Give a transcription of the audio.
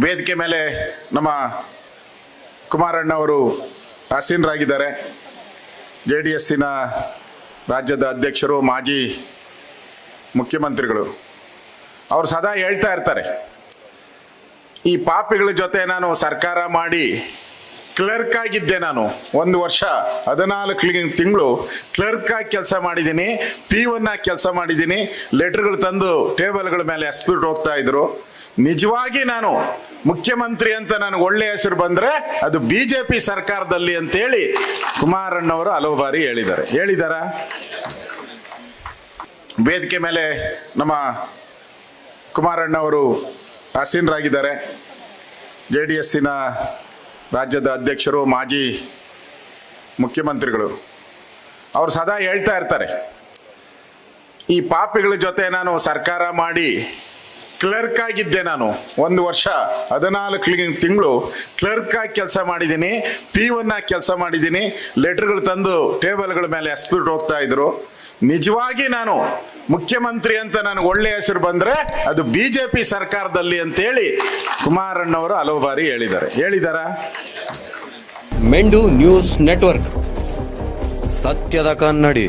ವೇದಿಕೆ ಮೇಲೆ ನಮ್ಮ ಕುಮಾರಣ್ಣವರು ಆಸೀನರಾಗಿದ್ದಾರೆ. JDSನ ರಾಜ್ಯದ ಅಧ್ಯಕ್ಷರು, ಮಾಜಿ ಮುಖ್ಯಮಂತ್ರಿಗಳು. ಅವರು ಸದಾ ಹೇಳ್ತಾ ಇರ್ತಾರೆ, ಈ ಪಾಪಿಗಳ ಜೊತೆ ನಾನು ಸರ್ಕಾರ ಮಾಡಿ ಕ್ಲರ್ಕ್ ಆಗಿದ್ದೆ. ನಾನು 1 ವರ್ಷ 14 ತಿಂಗಳು ಕ್ಲರ್ಕ್ ಆಗಿ ಕೆಲಸ ಮಾಡಿದ್ದೀನಿ, P1 ಆಗಿ ಕೆಲಸ ಮಾಡಿದ್ದೀನಿ. ಲೆಟರ್ಗಳು ತಂದು ಟೇಬಲ್ಗಳ ಮೇಲೆ ಎಸ್ಬಿಟ್ಟು ಹೋಗ್ತಾ ಇದ್ರು. ನಿಜವಾಗಿ ನಾನು ಮುಖ್ಯಮಂತ್ರಿ ಅಂತ ನನಗೆ ಒಳ್ಳೆ ಹೆಸರು ಬಂದ್ರೆ ಅದು BJP ಸರ್ಕಾರದಲ್ಲಿ ಅಂತೇಳಿ ಕುಮಾರಣ್ಣವರು ಹಲವು ಬಾರಿ ಹೇಳಿದಾರ. ವೇದಿಕೆ ಮೇಲೆ ನಮ್ಮ ಕುಮಾರಣ್ಣವರು ಆಸೀನರಾಗಿದ್ದಾರೆ. JDSನ ರಾಜ್ಯದ ಅಧ್ಯಕ್ಷರು, ಮಾಜಿ ಮುಖ್ಯಮಂತ್ರಿಗಳು. ಅವರು ಸದಾ ಹೇಳ್ತಾ ಇರ್ತಾರೆ, ಈ ಪಾಪಿಗಳ ಜೊತೆ ನಾನು ಸರ್ಕಾರ ಮಾಡಿ ಕ್ಲರ್ಕ್ ಆಗಿದ್ದೆ. ನಾನು 1 ವರ್ಷ 14 ತಿಂಗಳು ಕ್ಲರ್ಕ್ ಆಗಿ ಕೆಲಸ ಮಾಡಿದ್ದೀನಿ, P1 ಆಗಿ ಕೆಲಸ ಮಾಡಿದ್ದೀನಿ. ಲೆಟರ್ಗಳು ತಂದು ಟೇಬಲ್ಗಳ ಮೇಲೆ ಎಸ್ಬಿಟ್ಟು ಹೋಗ್ತಾ ಇದ್ರು. ನಿಜವಾಗಿ ನಾನು ಮುಖ್ಯಮಂತ್ರಿ ಅಂತ ನನಗೆ ಒಳ್ಳೆ ಹೆಸರು ಬಂದ್ರೆ ಅದು BJP ಸರ್ಕಾರದಲ್ಲಿ ಅಂತೇಳಿ ಕುಮಾರಣ್ಣವರು ಹಲವು ಬಾರಿ ಹೇಳಿದಾರ. ಮೆಂಡು ನ್ಯೂಸ್ ನೆಟ್ವರ್ಕ್, ಸತ್ಯದ ಕನ್ನಡಿ.